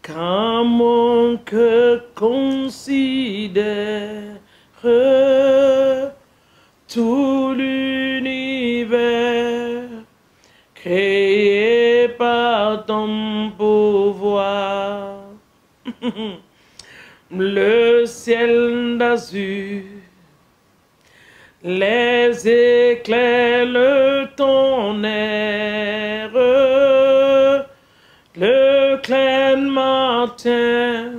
quand mon cœur considère tout l'univers créé par ton pouvoir, le ciel d'azur, les éclairs, le tonnerre, le clair matin,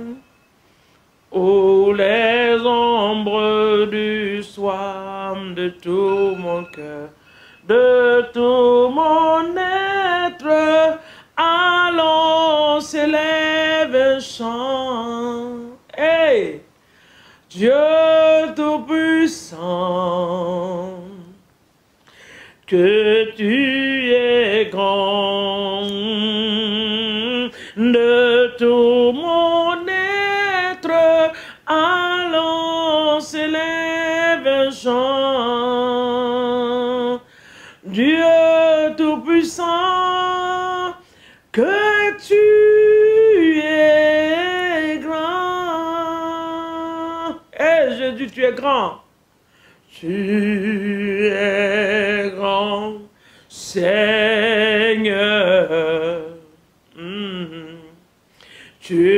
ou les ombres du soir, de tout mon cœur, de tout mon être, allons s'élève un chant. Hey! Dieu Tout-Puissant, que tu es grand, de tout mon être, allons s'élève un chant. Dieu Tout-Puissant, que tu es grand. Eh Jésus, tu es grand. Tu es grand, Seigneur. Tu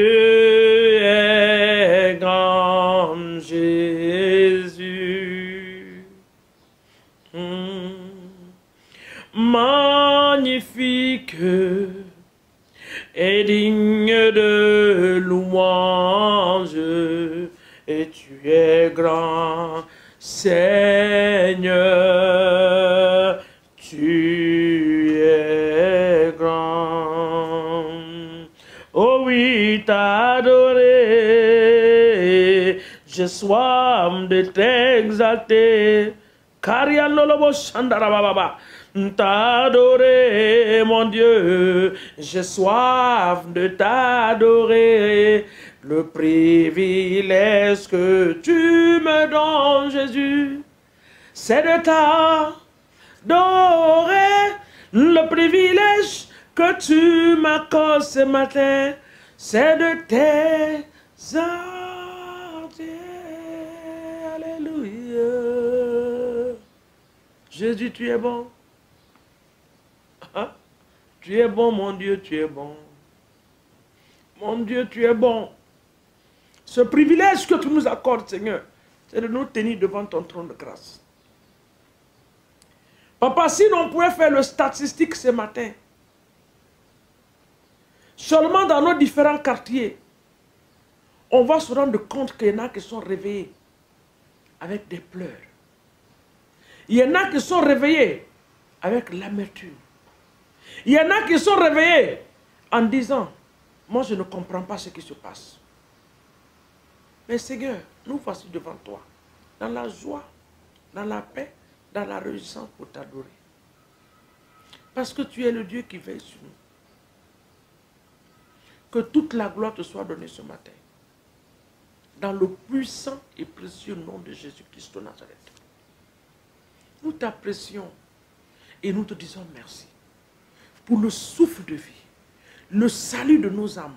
es grand, Jésus. Magnifique et digne de louange, et tu es grand, Seigneur, tu es grand. Oh oui, t'adorer, j'ai soif de t'exalter. T'adorer, mon Dieu, j'ai soif de t'adorer. Le privilège que tu me donnes, Jésus, c'est de t'adorer. Le privilège que tu m'accordes ce matin, c'est de t'exalter. Alléluia. Jésus, tu es bon. Hein? Tu es bon, mon Dieu, tu es bon. Mon Dieu, tu es bon. Ce privilège que tu nous accordes, Seigneur, c'est de nous tenir devant ton trône de grâce. Papa, si l'on pouvait faire le statistique ce matin, seulement dans nos différents quartiers, on va se rendre compte qu'il y en a qui sont réveillés avec des pleurs. Il y en a qui sont réveillés avec l'amertume. Il y en a qui sont réveillés en disant, moi je ne comprends pas ce qui se passe. Mais Seigneur, nous voici devant toi, dans la joie, dans la paix, dans la réjouissance pour t'adorer. Parce que tu es le Dieu qui veille sur nous. Que toute la gloire te soit donnée ce matin. Dans le puissant et précieux nom de Jésus-Christ de Nazareth. Nous t'apprécions et nous te disons merci pour le souffle de vie, le salut de nos âmes,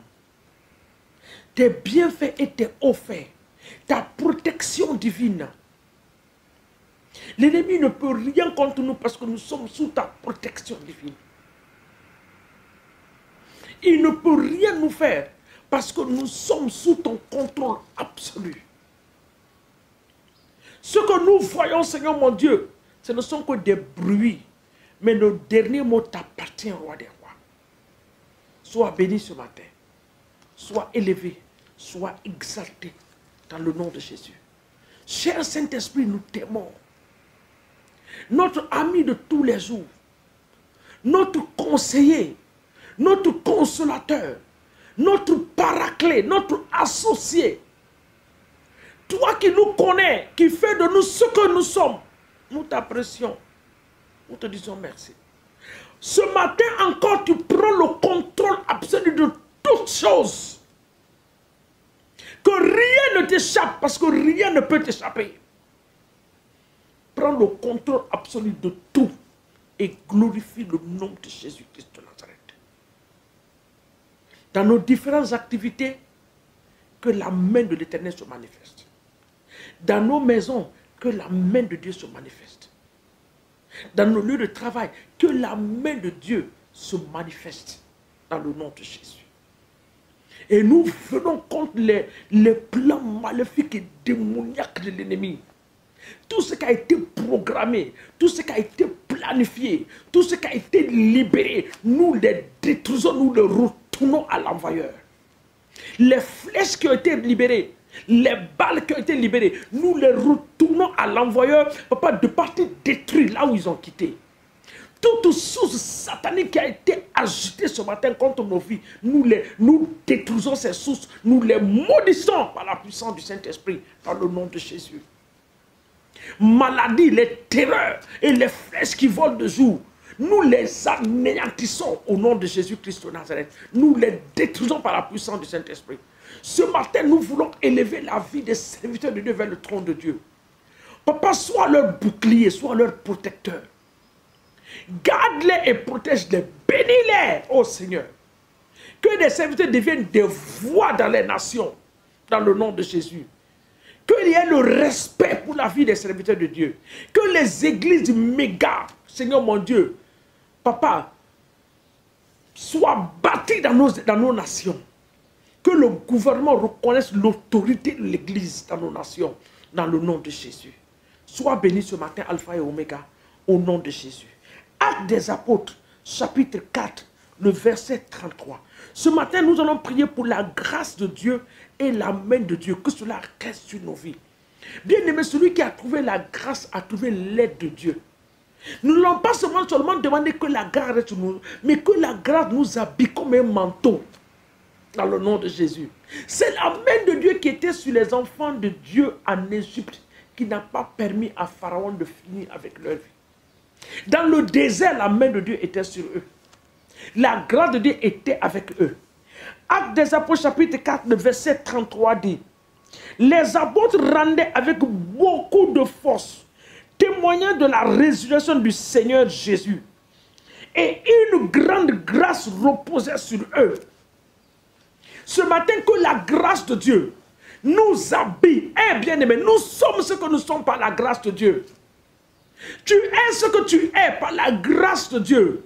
tes bienfaits et tes offerts, ta protection divine. L'ennemi ne peut rien contre nous parce que nous sommes sous ta protection divine. Il ne peut rien nous faire parce que nous sommes sous ton contrôle absolu. Ce que nous voyons, Seigneur mon Dieu, ce ne sont que des bruits. Mais le dernier mot t'appartient, roi des rois. Sois béni ce matin. Sois élevé. Sois exalté dans le nom de Jésus. Cher Saint-Esprit, nous t'aimons. Notre ami de tous les jours. Notre conseiller. Notre consolateur. Notre paraclet. Notre associé. Toi qui nous connais, qui fais de nous ce que nous sommes. Nous t'apprécions. Nous te disons merci. Ce matin encore, tu prends le contrôle absolu de toutes choses. Que rien ne t'échappe, parce que rien ne peut t'échapper. Prends le contrôle absolu de tout et glorifie le nom de Jésus-Christ de Nazareth. dans nos différentes activités, que la main de l'Éternel se manifeste. Dans nos maisons, que la main de Dieu se manifeste. Dans nos lieux de travail, que la main de Dieu se manifeste dans le nom de Jésus. Et nous venons contre les plans maléfiques et démoniaques de l'ennemi. Tout ce qui a été programmé, tout ce qui a été planifié, tout ce qui a été libéré, nous les détruisons, nous les retournons à l'envoyeur. Les flèches qui ont été libérées, les balles qui ont été libérées, nous les retournons à l'envoyeur, papa, de partir détruire là où ils ont quitté. Toute source satanique qui a été ajoutée ce matin contre nos vies, nous détruisons ces sources, nous les maudissons par la puissance du Saint-Esprit, dans le nom de Jésus. Maladie, les terreurs et les flèches qui volent de jour, nous les anéantissons au nom de Jésus-Christ de Nazareth. Nous les détruisons par la puissance du Saint-Esprit. Ce matin, nous voulons élever la vie des serviteurs de Dieu vers le trône de Dieu. Papa, sois leur bouclier, sois leur protecteur. Garde-les et protège-les. Bénis-les, ô Seigneur. Que les serviteurs deviennent des voix dans les nations, dans le nom de Jésus. Qu'il y ait le respect pour la vie des serviteurs de Dieu. Que les églises méga, Seigneur mon Dieu, Papa, soient bâties dans nos nations. Que le gouvernement reconnaisse l'autorité de l'église dans nos nations, dans le nom de Jésus. Sois béni ce matin, Alpha et Oméga, au nom de Jésus. Actes des apôtres, chapitre 4, le verset 33. Ce matin, nous allons prier pour la grâce de Dieu et la main de Dieu, que cela reste sur nos vies. Bien-aimé, celui qui a trouvé la grâce a trouvé l'aide de Dieu. Nous n'allons pas seulement demander que la grâce reste sur nous, mais que la grâce nous habille comme un manteau, dans le nom de Jésus. C'est la main de Dieu qui était sur les enfants de Dieu en Égypte, qui n'a pas permis à Pharaon de finir avec leur vie. Dans le désert, la main de Dieu était sur eux. La grâce de Dieu était avec eux. Actes des Apôtres, chapitre 4, le verset 33 dit: les apôtres rendaient avec beaucoup de force, témoignant de la résurrection du Seigneur Jésus. Et une grande grâce reposait sur eux. Ce matin, que la grâce de Dieu nous habille. Eh bien aimé, nous sommes ce que nous sommes par la grâce de Dieu. Tu es ce que tu es par la grâce de Dieu.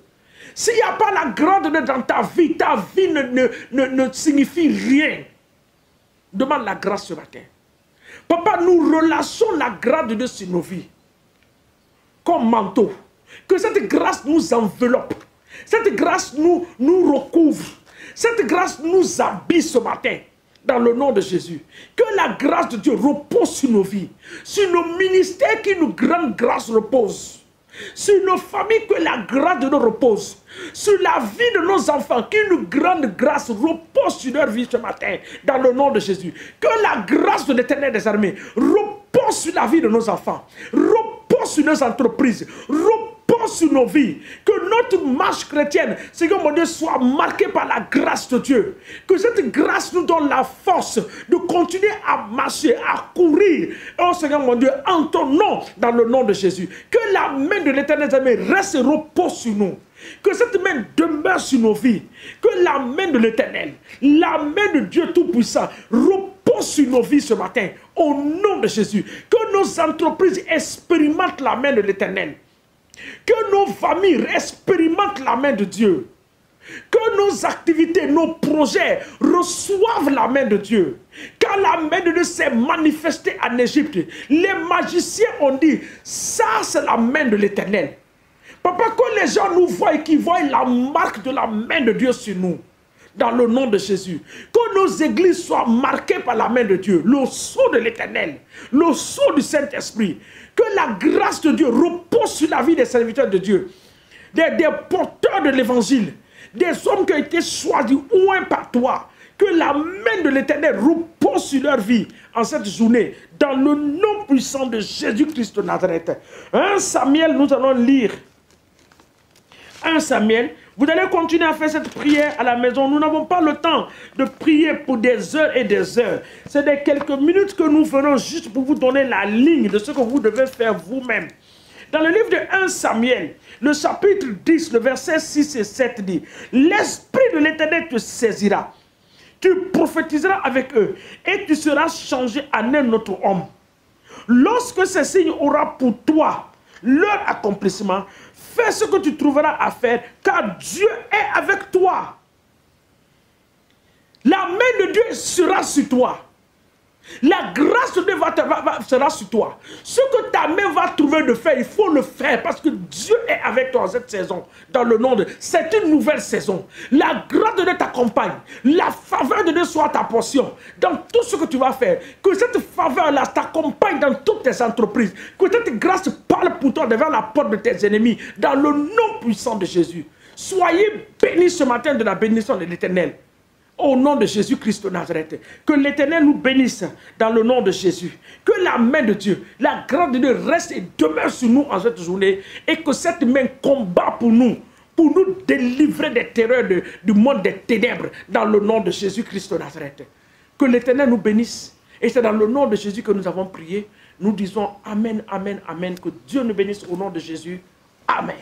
S'il n'y a pas la grâce de Dieu dans ta vie ne signifie rien. Demande la grâce ce matin. Papa, nous relâchons la grâce de Dieu sur nos vies. Comme manteau. Que cette grâce nous enveloppe. Cette grâce nous recouvre. Cette grâce nous habille ce matin. Dans le nom de Jésus. Que la grâce de Dieu repose sur nos vies. Sur nos ministères, qu'une grande grâce repose. Sur nos familles, que la grâce de Dieu repose. Sur la vie de nos enfants, qu'une grande grâce repose sur leur vie ce matin. Dans le nom de Jésus. Que la grâce de l'Éternel des armées repose sur la vie de nos enfants. Repose sur nos entreprises. Repose sur nos vies. Que notre marche chrétienne, Seigneur mon Dieu, soit marquée par la grâce de Dieu. Que cette grâce nous donne la force de continuer à marcher, à courir. Oh Seigneur mon Dieu, en ton nom, dans le nom de Jésus. Que la main de l'Éternel reste et repose sur nous. Que cette main demeure sur nos vies. Que la main de l'Éternel, la main de Dieu Tout-Puissant, repose sur nos vies ce matin. Au nom de Jésus. Que nos entreprises expérimentent la main de l'Éternel. Que nos familles expérimentent la main de Dieu. Que nos activités, nos projets reçoivent la main de Dieu. Quand la main de Dieu s'est manifestée en Égypte, les magiciens ont dit, ça c'est la main de l'Éternel. Papa, que les gens nous voient et qu'ils voient la marque de la main de Dieu sur nous. Dans le nom de Jésus. Que nos églises soient marquées par la main de Dieu. Le sceau de l'Éternel. Le sceau du Saint-Esprit. Que la grâce de Dieu repose sur la vie des serviteurs de Dieu. Des porteurs de l'évangile. Des hommes qui ont été choisis ou un par toi. Que la main de l'Éternel repose sur leur vie en cette journée. Dans le nom puissant de Jésus-Christ de Nazareth. 1 Samuel, nous allons lire. 1 Samuel, vous allez continuer à faire cette prière à la maison. Nous n'avons pas le temps de prier pour des heures et des heures. C'est des quelques minutes que nous ferons juste pour vous donner la ligne de ce que vous devez faire vous-même. Dans le livre de 1 Samuel, le chapitre 10, le verset 6 et 7 dit, l'Esprit de l'Éternel te saisira. Tu prophétiseras avec eux et tu seras changé en un autre homme. Lorsque ce signe aura pour toi leur accomplissement, fais ce que tu trouveras à faire, car Dieu est avec toi. La main de Dieu sera sur toi. La grâce de Dieu sera sur toi. Ce que ta main va trouver de faire, il faut le faire parce que Dieu est avec toi en cette saison. Dans le nom de... C'est une nouvelle saison. La grâce de Dieu t'accompagne. La faveur de Dieu soit ta portion. Dans tout ce que tu vas faire, que cette faveur-là t'accompagne dans toutes tes entreprises. Que cette grâce parle pour toi devant la porte de tes ennemis. Dans le nom puissant de Jésus. Soyez bénis ce matin de la bénédiction de l'Éternel. Au nom de Jésus-Christ de Nazareth, que l'Éternel nous bénisse dans le nom de Jésus. Que la main de Dieu, la grâce de Dieu reste et demeure sur nous en cette journée. Et que cette main combat pour nous délivrer des terreurs du monde des ténèbres dans le nom de Jésus-Christ de Nazareth. Que l'Éternel nous bénisse. Et c'est dans le nom de Jésus que nous avons prié. Nous disons Amen, Amen, Amen. Que Dieu nous bénisse au nom de Jésus. Amen.